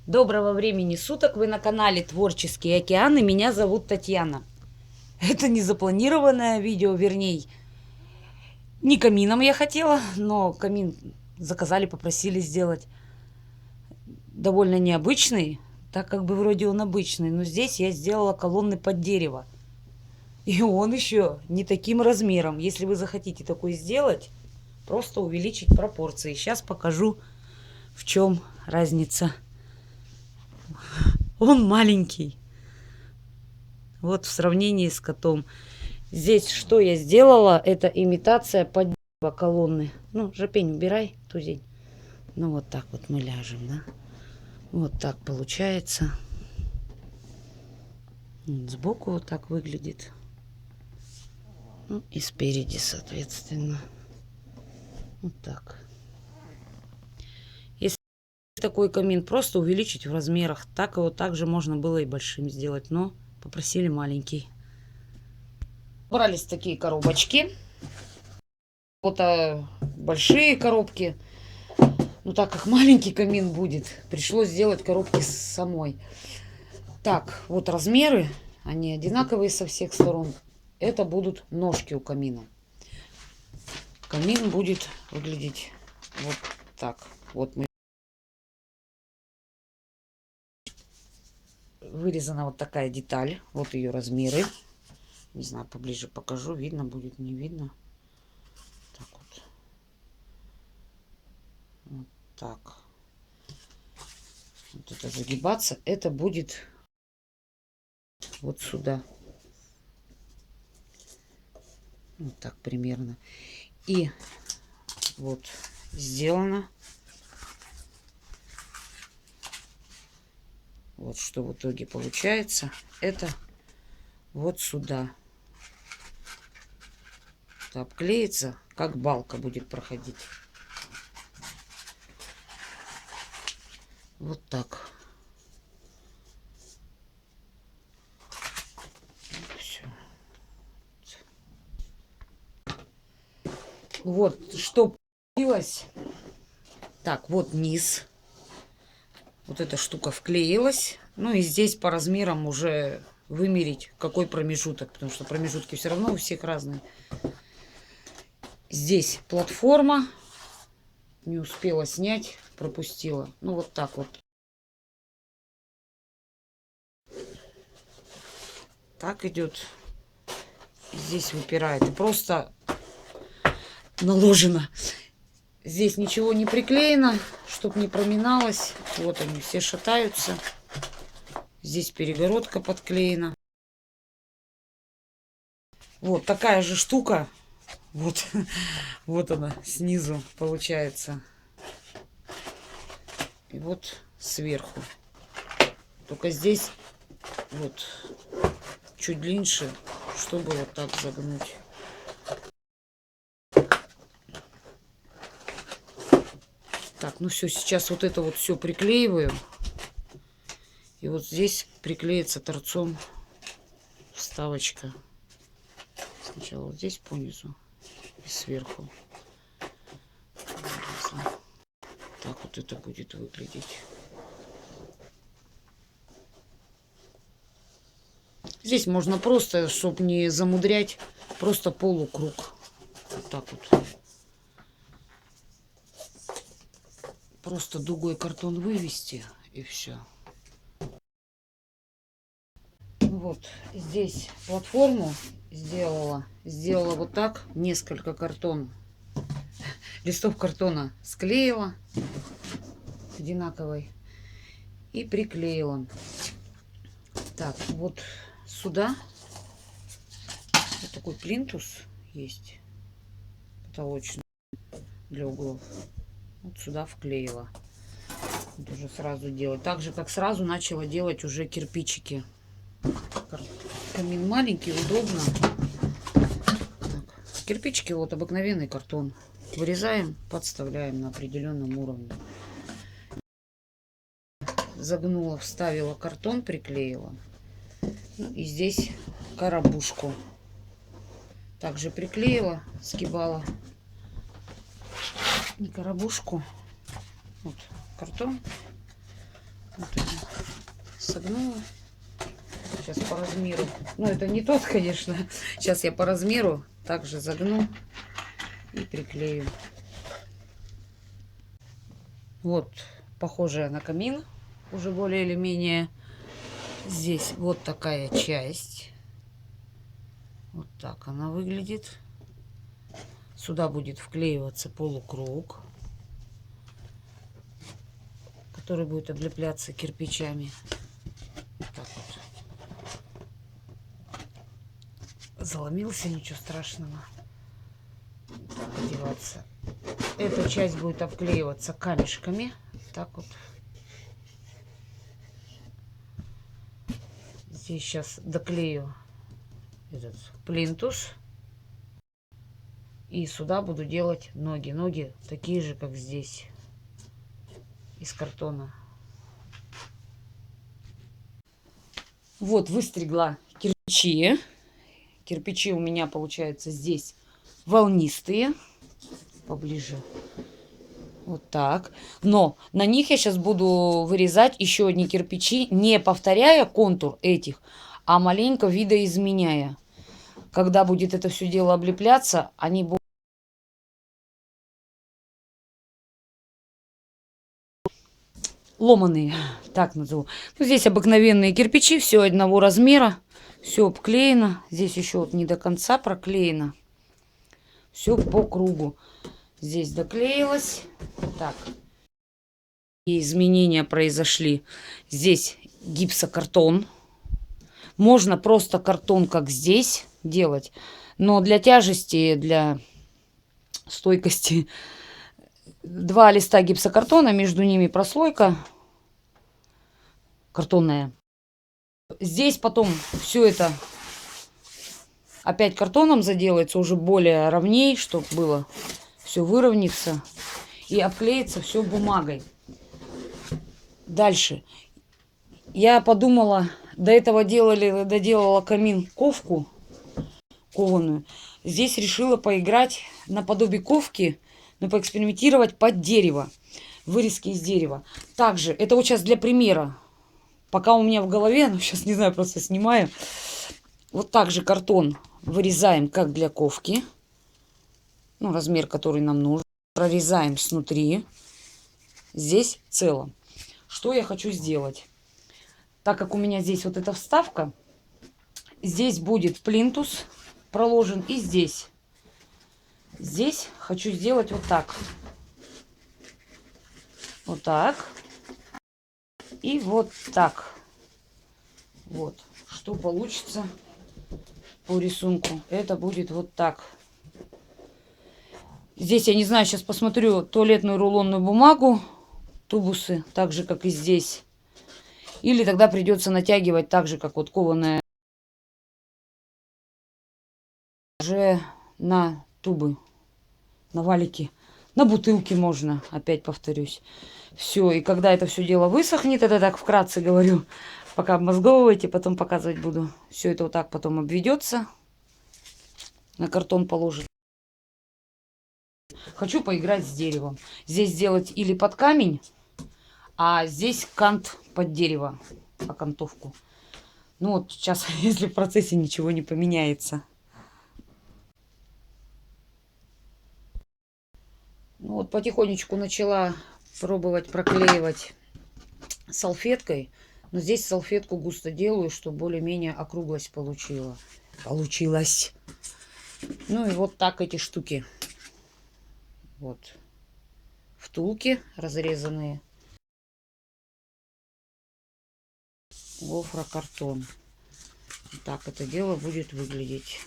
Доброго времени суток! Вы на канале Творческие океаны. Меня зовут Татьяна. Это не запланированное видео, вернее, не камином я хотела, но камин заказали, попросили сделать. Довольно необычный, так как бы вроде он обычный, но здесь я сделала колонны под дерево. И он еще не таким размером. Если вы захотите такой сделать, просто увеличить пропорции. Сейчас покажу, в чем разница. Он маленький. Вот в сравнении с котом. Здесь что я сделала? Это имитация под колонны. Ну, жопень убирай, тузень. Ну, вот так вот мы ляжем, да? Вот так получается. Сбоку вот так выглядит. Ну, и спереди, соответственно. Вот так. Если такой камин просто увеличить в размерах, так его также можно было и большим сделать, но попросили маленький. Брались такие коробочки. Вот большие коробки. Но так как маленький камин будет, пришлось сделать коробки самой. Так, вот размеры. Они одинаковые со всех сторон. Это будут ножки у камина. Камин будет выглядеть вот так. Вот мы вырезана вот такая деталь. Вот ее размеры. Не знаю, поближе покажу. Видно будет, не видно. Так вот. Вот так. Вот это загибаться. Это будет вот сюда. Вот так примерно. И вот сделано. Вот что в итоге получается. Это вот сюда. Это обклеится, как балка будет проходить. Вот так. Все. Вот что получилось. Так, вот низ. Вот эта штука вклеилась. Ну и здесь по размерам уже вымерить, какой промежуток. Потому что промежутки все равно у всех разные. Здесь платформа. Не успела снять, пропустила. Ну вот так вот. Так идет. Здесь выпирает. И просто наложено. Здесь ничего не приклеено, чтобы не проминалось. Вот они все шатаются. Здесь перегородка подклеена. Вот такая же штука. Вот, вот она снизу получается. И вот сверху. Только здесь вот чуть длиннее, чтобы вот так загнуть. Так, ну все, сейчас вот это вот все приклеиваю. И вот здесь приклеится торцом вставочка. Сначала вот здесь по низу и сверху. Так вот это будет выглядеть. Здесь можно просто, чтобы не замудрять, просто полукруг. Вот так вот. Просто дугой картон вывести и все. Вот здесь платформу сделала вот так, несколько листов картона склеила одинаковой и приклеила. Так, вот сюда вот такой плинтус есть потолочный для углов. Вот сюда вклеила. Вот уже сразу делать. Так же, как сразу начала делать уже кирпичики. Камин маленький, удобно. Так. Кирпичики вот обыкновенный картон. Вырезаем, подставляем на определенном уровне. Загнула, вставила картон, приклеила. Ну, и здесь коробушку. Также приклеила, сгибала. И коробушку. Вот картон. Вот согнула. Сейчас по размеру. Ну, это не тот, конечно. Сейчас я по размеру также загну и приклею. Вот, похожая на камин. Уже более или менее. Здесь вот такая часть. Вот так она выглядит. Сюда будет вклеиваться полукруг, который будет облепляться кирпичами. Так вот. Заломился, ничего страшного. Так, одеваться. Эта часть будет обклеиваться камешками. Так вот. Здесь сейчас доклею этот плинтус. И сюда буду делать ноги. Ноги такие же, как здесь. Из картона. Вот, выстригла кирпичи. Кирпичи у меня, получается, здесь волнистые. Поближе. Вот так. Но на них я сейчас буду вырезать еще одни кирпичи, не повторяя контур этих, а маленько видоизменяя. Когда будет это все дело облепляться, они будут ломаные, так назову. Ну, здесь обыкновенные кирпичи, все одного размера, все обклеено. Здесь еще вот не до конца проклеено. Все по кругу. Здесь доклеилось. Так. И изменения произошли. Здесь гипсокартон. Можно просто картон, как здесь, делать. Но для тяжести, для стойкости 2 листа гипсокартона, между ними прослойка картонная. Здесь потом все это опять картоном заделается, уже более ровней, чтобы было все выровняться. И обклеится все бумагой. Дальше. Я подумала, до этого доделала камин ковку кованую. Здесь решила поиграть наподобие ковки, но поэкспериментировать под дерево. Вырезки из дерева. Также, это вот сейчас для примера. Пока у меня в голове, ну сейчас не знаю, просто снимаю. Вот так же картон вырезаем, как для ковки. Ну, размер, который нам нужен. Прорезаем снутри. Здесь цело. Что я хочу сделать? Так как у меня здесь вот эта вставка, здесь будет плинтус проложен и здесь. Здесь хочу сделать вот так. Вот так. И вот так. Вот. Что получится по рисунку. Это будет вот так. Здесь, я не знаю, сейчас посмотрю туалетную рулонную бумагу. Тубусы, так же, как и здесь. Или тогда придется натягивать так же, как вот кованая. Уже на тубы, на валики, на бутылки можно, опять повторюсь. Все, и когда это все дело высохнет, это так вкратце говорю, пока обмозговываете, потом показывать буду. Все это вот так потом обведется, на картон положит. Хочу поиграть с деревом. Здесь сделать или под камень, а здесь кант под дерево, окантовку. Ну вот сейчас, если в процессе ничего не поменяется. Ну вот потихонечку начала пробовать проклеивать салфеткой. Но здесь салфетку густо делаю, чтобы более-менее округлость получилась. Ну и вот так эти штуки. Вот. Втулки разрезанные. Гофрокартон. Так это дело будет выглядеть.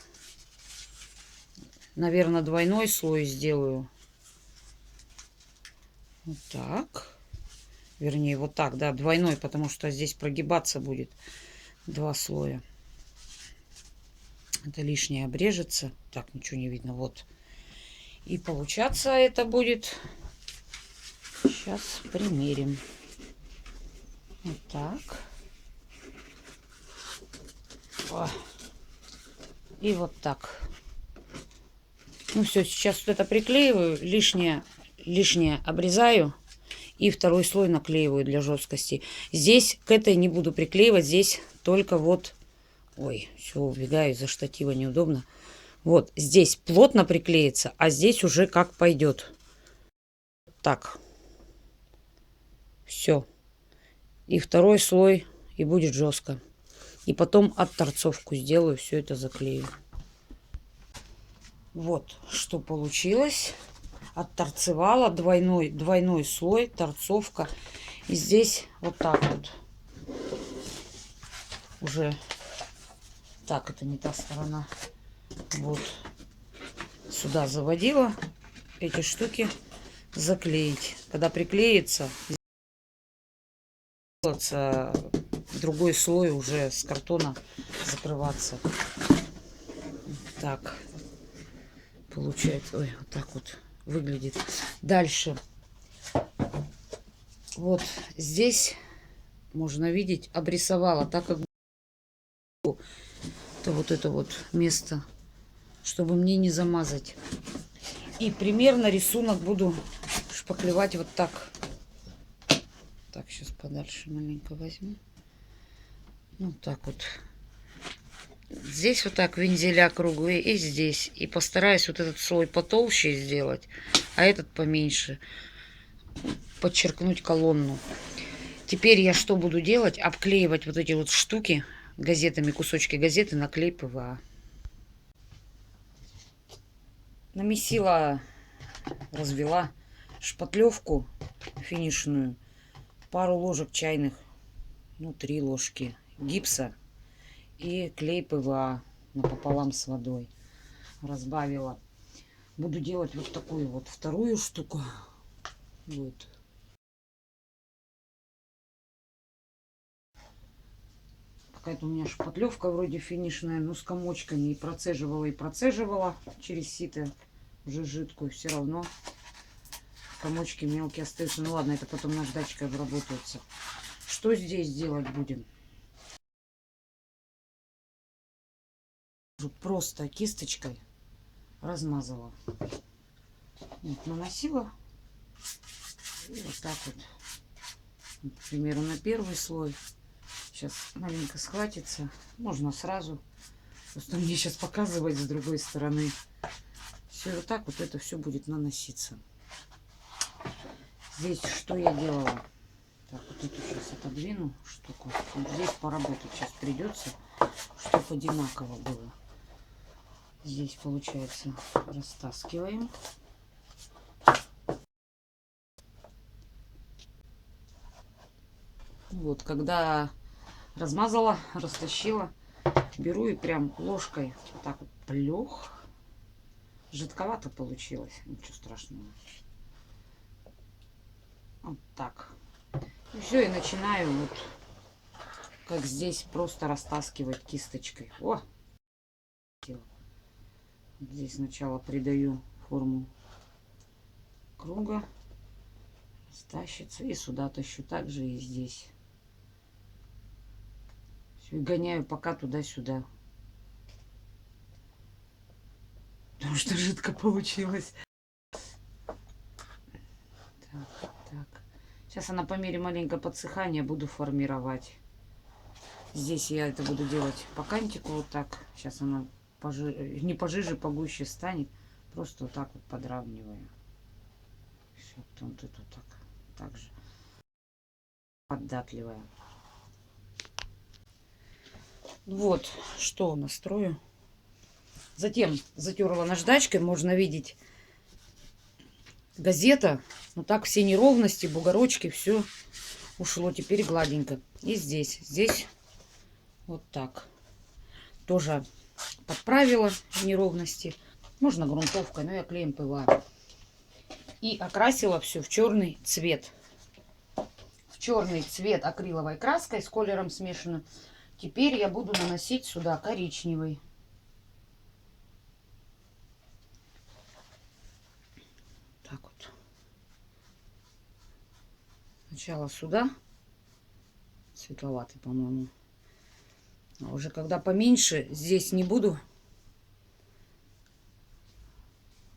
Наверное, двойной слой сделаю. Вот так. Вернее, вот так, да, двойной, потому что здесь прогибаться будет 2 слоя. Это лишнее обрежется. Так, ничего не видно. Вот. И получаться это будет... Сейчас примерим. Вот так. О. И вот так. Ну все, сейчас вот это приклеиваю. Лишнее обрезаю. И второй слой наклеиваю для жесткости. Здесь к этой не буду приклеивать. Здесь только вот... Ой, все, убегаю из-за штатива, неудобно. Вот здесь плотно приклеится, а здесь уже как пойдет. Так. Все. И второй слой, и будет жестко. И потом отторцовку сделаю, все это заклею. Вот что получилось. Отторцевала двойной слой, торцовка. И здесь вот так вот. Уже так, это не та сторона. Вот сюда заводила эти штуки заклеить. Когда приклеится, другой слой уже с картона закрываться. Так получается. Ой, вот так вот выглядит. Дальше. Вот здесь можно видеть, обрисовала, так как то вот это вот место, чтобы мне не замазать. И примерно рисунок буду шпаклевать вот так. Так, сейчас подальше маленько возьму. Ну, так вот. Здесь вот так вензеля круглые и здесь. И постараюсь вот этот слой потолще сделать, а этот поменьше. Подчеркнуть колонну. Теперь я что буду делать? Обклеивать вот эти вот штуки газетами, кусочки газеты на клей ПВА. Намесила, развела шпатлевку финишную, пару ложек чайных, ну 3 ложки гипса и клей ПВА напополам с водой разбавила. Буду делать вот такую вот вторую штуку. Вот. Какая-то у меня шпатлевка вроде финишная, но с комочками. И процеживала через сито уже жидкую. Все равно комочки мелкие остаются. Ну ладно, это потом наждачкой обработается. Что здесь делать будем? Просто кисточкой размазала. Вот, наносила. И вот так вот. К примеру, на первый слой. Сейчас маленько схватится. Можно сразу. Просто мне сейчас показывать с другой стороны. Все вот так вот это все будет наноситься. Здесь что я делала? Так, вот эту сейчас отодвину штуку. Вот здесь поработать сейчас придется, чтобы одинаково было. Здесь получается растаскиваем. Вот, когда размазала, растащила, беру и прям ложкой вот так вот плёх. Жидковато получилось, ничего страшного. Вот так. И все, и начинаю вот, как здесь, просто растаскивать кисточкой. О! Здесь сначала придаю форму круга, стащится, и сюда тащу, также и здесь. Все, и гоняю пока туда-сюда. Потому что жидко получилось. Так. Сейчас она по мере маленького подсыхания буду формировать. Здесь я это буду делать по кантику вот так. Сейчас она не пожиже, погуще станет. Просто вот так вот подравниваю. Все, потом тут вот так же поддатливая. Вот что настрою. Затем затерла наждачкой, можно видеть газета. Но так все неровности, бугорочки, все ушло. Теперь гладенько. И здесь вот так. Тоже подправила неровности. Можно грунтовкой, но я клеем ПВА. И окрасила все в черный цвет. В черный цвет акриловой краской с колером смешанным. Теперь я буду наносить сюда коричневый. Так вот. Сначала сюда. Светловатый, по-моему. А уже когда поменьше, здесь не буду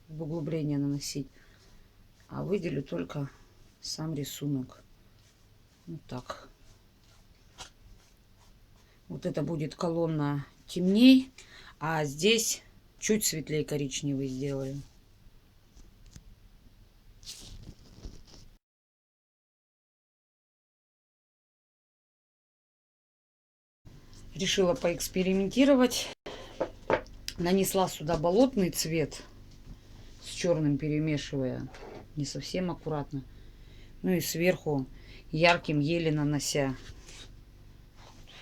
в углубление наносить. А выделю только сам рисунок. Вот так. Вот это будет колонна темней, а здесь чуть светлее коричневый сделаю. Решила поэкспериментировать. Нанесла сюда болотный цвет с черным перемешивая. Не совсем аккуратно. Ну и сверху ярким еле нанося.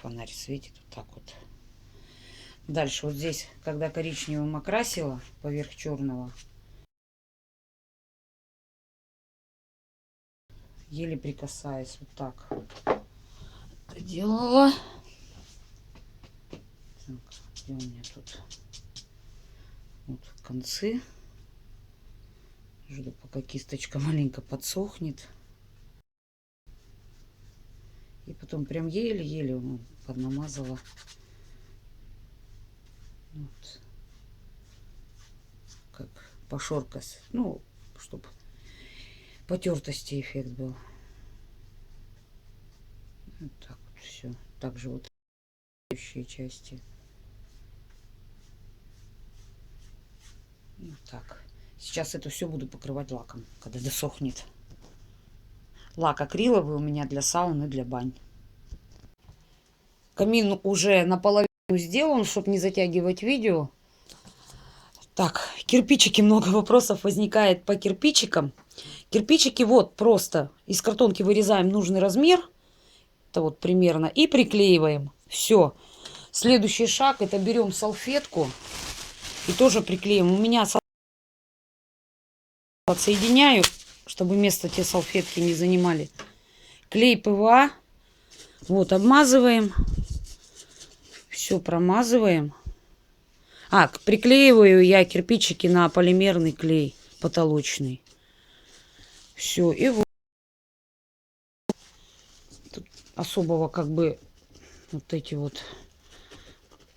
Фонарь светит вот так вот. Дальше вот здесь, когда коричневым окрасила поверх черного, еле прикасаясь вот так это делала. Так, где у меня тут? Вот концы. Жду, пока кисточка маленько подсохнет. И потом прям еле-еле поднамазала. Вот. Как пошоркость. Ну, чтобы потертости эффект был. Вот так вот все. Также вот следующие части. Вот так. Сейчас это все буду покрывать лаком, когда досохнет. Лак акриловый у меня для сауны, для бань. Камин уже наполовину сделан, чтобы не затягивать видео. Так, кирпичики, много вопросов возникает по кирпичикам. Кирпичики вот просто из картонки вырезаем нужный размер. Это вот примерно. И приклеиваем. Все. Следующий шаг, это берем салфетку и тоже приклеим. У меня отсоединяю, чтобы место те салфетки не занимали. Клей ПВА. Вот, обмазываем. Все промазываем. Приклеиваю я кирпичики на полимерный клей потолочный. Все, и вот. Тут особого как бы вот эти вот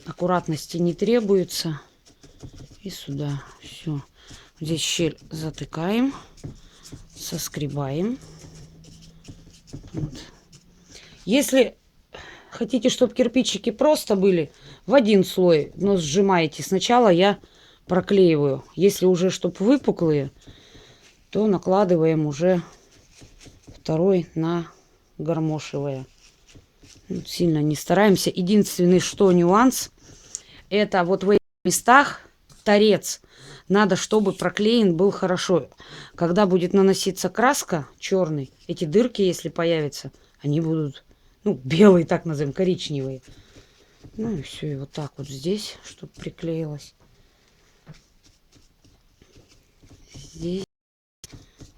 аккуратности не требуется. И сюда все. Здесь щель затыкаем, соскребаем. Вот. Если хотите, чтобы кирпичики просто были, в один слой, но сжимаете. Сначала я проклеиваю. Если уже, чтобы выпуклые, то накладываем уже второй на гармошевое. Сильно не стараемся. Единственный, что нюанс, это вот в этих местах торец. Надо, чтобы проклеен был хорошо. Когда будет наноситься краска черный, эти дырки, если появятся, они будут, ну, белые, так назовем, коричневые. Ну и все, и вот так вот здесь, чтобы приклеилось.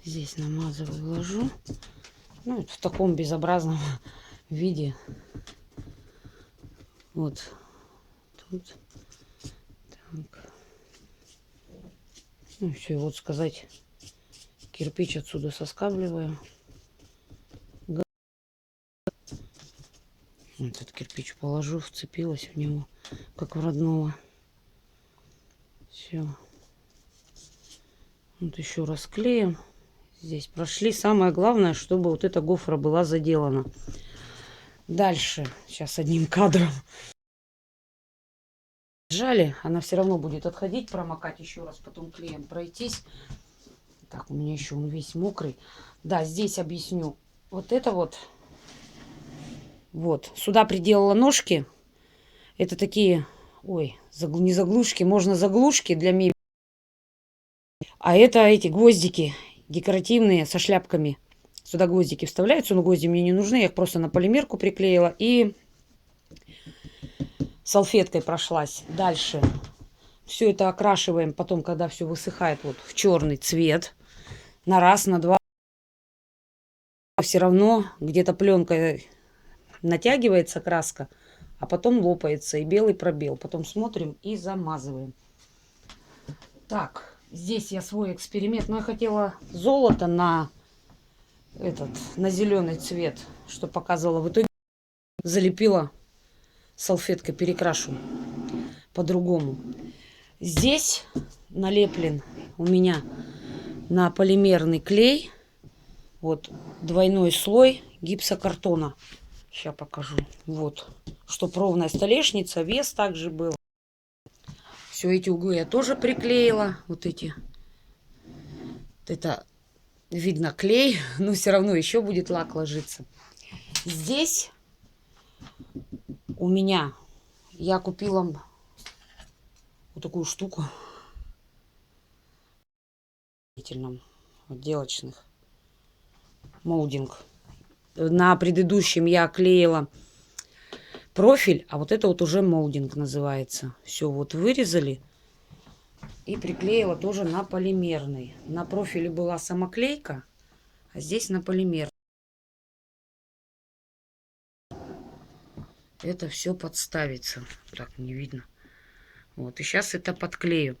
Здесь намазываю, ложу. Ну, в таком безобразном виде. Вот тут. Так. Ну все, вот сказать, кирпич отсюда соскабливаю. Этот кирпич положу, вцепилась в него, как в родного. Все. Вот еще раз клеем. Здесь прошли. Самое главное, чтобы вот эта гофра была заделана. Дальше. Сейчас одним кадром. Сжали. Она все равно будет отходить. Промокать еще раз. Потом клеем пройтись. Так, у меня еще он весь мокрый. Да, здесь объясню. Вот это вот. Вот. Сюда приделала ножки. Это такие... Ой, не заглушки. Можно заглушки для мебели. А это эти гвоздики декоративные со шляпками. Сюда гвоздики вставляются, но гвозди мне не нужны. Я их просто на полимерку приклеила и салфеткой прошлась. Дальше все это окрашиваем потом, когда все высыхает, вот в черный цвет. На раз, на два. Все равно где-то пленкой натягивается краска, а потом лопается и белый пробел. Потом смотрим и замазываем. Так. Здесь я свой эксперимент. Но я хотела золото на зеленый цвет, что показывала. В итоге залепила салфеткой, перекрашу по-другому. Здесь налеплен у меня на полимерный клей. Вот двойной слой гипсокартона. Сейчас покажу. Вот. Чтоб ровная столешница, вес также был. Все эти углы я тоже приклеила. Вот эти. Это видно клей, но все равно еще будет лак ложиться. Здесь у меня я купила вот такую штуку отделочных молдинг. На предыдущем я клеила профиль, а вот это вот уже молдинг называется. Все вот вырезали и приклеила тоже на полимерный. На профиле была самоклейка, а здесь на полимер. Это все подставится. Так, не видно. Вот, и сейчас это подклею.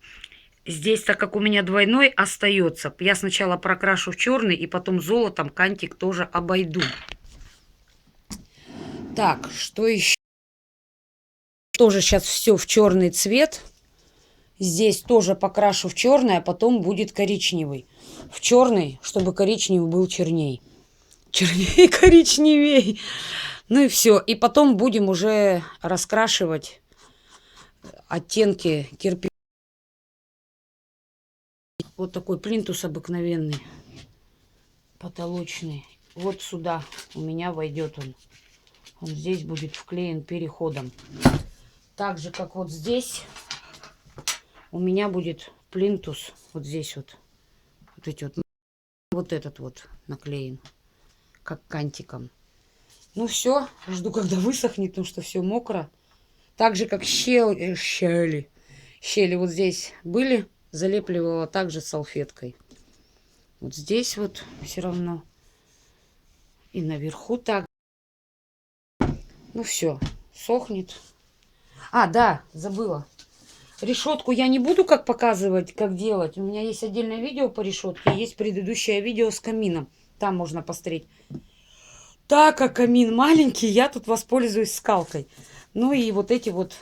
Здесь, так как у меня двойной остается, я сначала прокрашу в черный, и потом золотом кантик тоже обойду. Так, что еще? Тоже сейчас все в черный цвет. Здесь тоже покрашу в черный, а потом будет коричневый. В черный, чтобы коричневый был черней. Черней, коричневей. Ну и все. И потом будем уже раскрашивать оттенки кирпича. Вот такой плинтус обыкновенный, потолочный. Вот сюда у меня войдет он. Он здесь будет вклеен переходом. Так же, как вот здесь у меня будет плинтус. Вот здесь вот. Вот эти вот. Вот этот вот наклеен. Как кантиком. Ну все. Жду, когда высохнет, потому что все мокро. Так же, как щели. Щели вот здесь были. Залепливала также салфеткой. Вот здесь вот все равно. И наверху так. Ну все, сохнет. А, да, забыла. Решетку я не буду как показывать, как делать. У меня есть отдельное видео по решетке. Есть предыдущее видео с камином. Там можно посмотреть. Так как камин маленький, я тут воспользуюсь скалкой. Ну и вот эти вот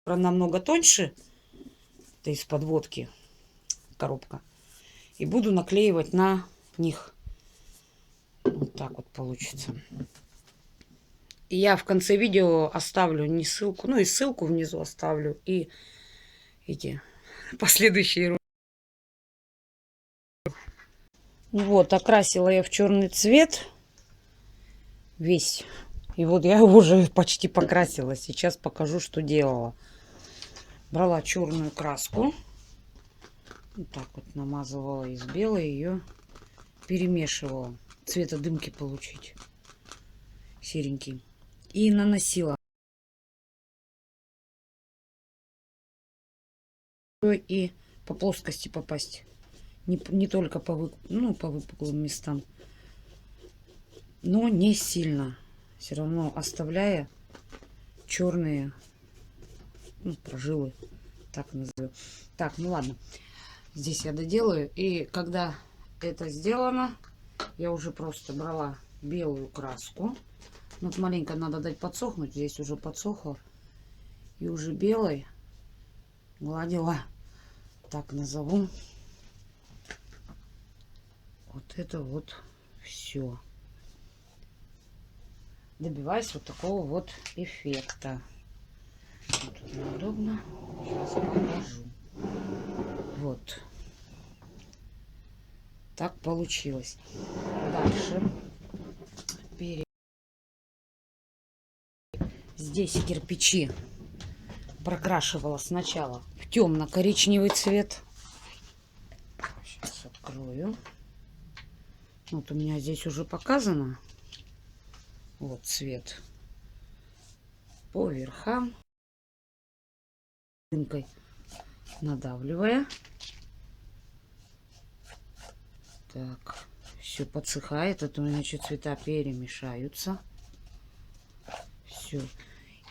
намного тоньше. Это из подводки коробка. И буду наклеивать на них. Вот так вот получится. И я в конце видео оставлю не ссылку, ну и ссылку внизу оставлю. И эти последующие. Вот, окрасила я в черный цвет весь. И вот я уже почти покрасила. Сейчас покажу, что делала. Брала черную краску. Вот так вот намазывала из белой, ее перемешивала. Цвета дымки получить. Серенький. И наносила. И по плоскости попасть. Не только по выпуклым местам. Но не сильно. Все равно оставляя черные прожилы. Так назовем. Так, ну ладно. Здесь я доделаю. И когда это сделано, я уже просто брала белую краску. Вот маленько надо дать подсохнуть. Здесь уже подсохло. И уже белой гладила. Так назову. Вот это вот все. Добиваюсь вот такого вот эффекта. Вот тут неудобно. Сейчас покажу. Вот. Так получилось. Дальше. Здесь кирпичи прокрашивала сначала в темно-коричневый цвет. Сейчас открою. Вот у меня здесь уже показано. Вот цвет. По верхам. Дымкой надавливая. Так, все подсыхает. Это у меня еще цвета перемешаются. Все.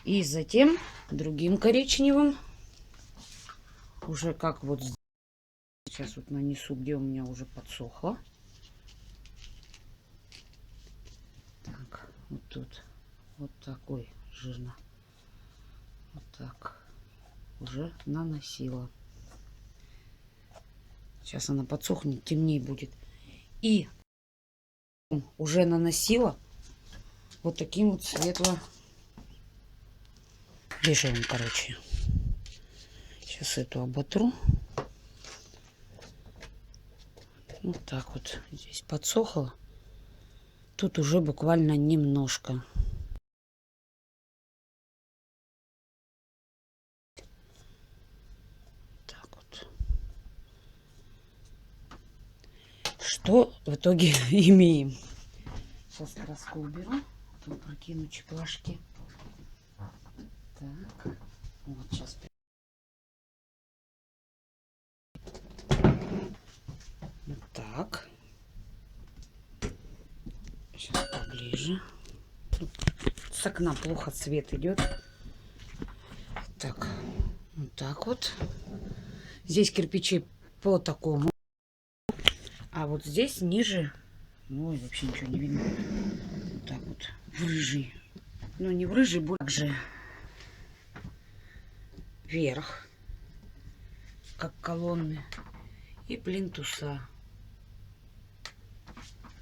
И затем другим коричневым. Уже как вот сейчас вот нанесу, где у меня уже подсохло. Так, вот тут. Вот такой жирно. Вот так. Уже наносила. Сейчас она подсохнет, темнее будет. И уже наносила вот таким вот светло-бежевым, короче. Сейчас эту оботру. Вот так вот здесь подсохло. Тут уже буквально немножко. Так вот. Что в итоге имеем? Сейчас краску уберу. Потом прокину чеклашки. Так. Вот сейчас. Вот так. Сейчас поближе. Тут с окна плохо свет идет. Так. Вот так вот. Здесь кирпичи по такому. А вот здесь ниже. Ой, вообще ничего не видно. Вот так вот. В рыжий. Ну, не в рыжий, больше вверх. Как колонны. И плинтуса.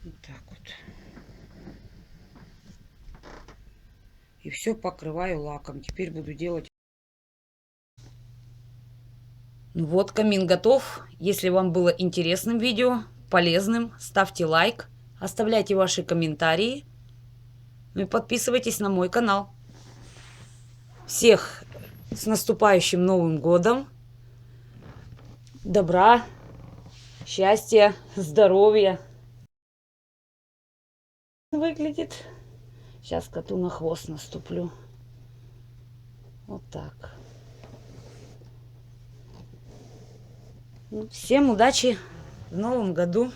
Вот так вот. И все покрываю лаком. Теперь буду делать. Вот камин готов. Если вам было интересным видео, полезным, ставьте лайк, оставляйте ваши комментарии. Ну и подписывайтесь на мой канал. Всех с наступающим Новым годом. Добра, счастья, здоровья. Выглядит. Сейчас коту на хвост наступлю. Вот так. Всем удачи в новом году.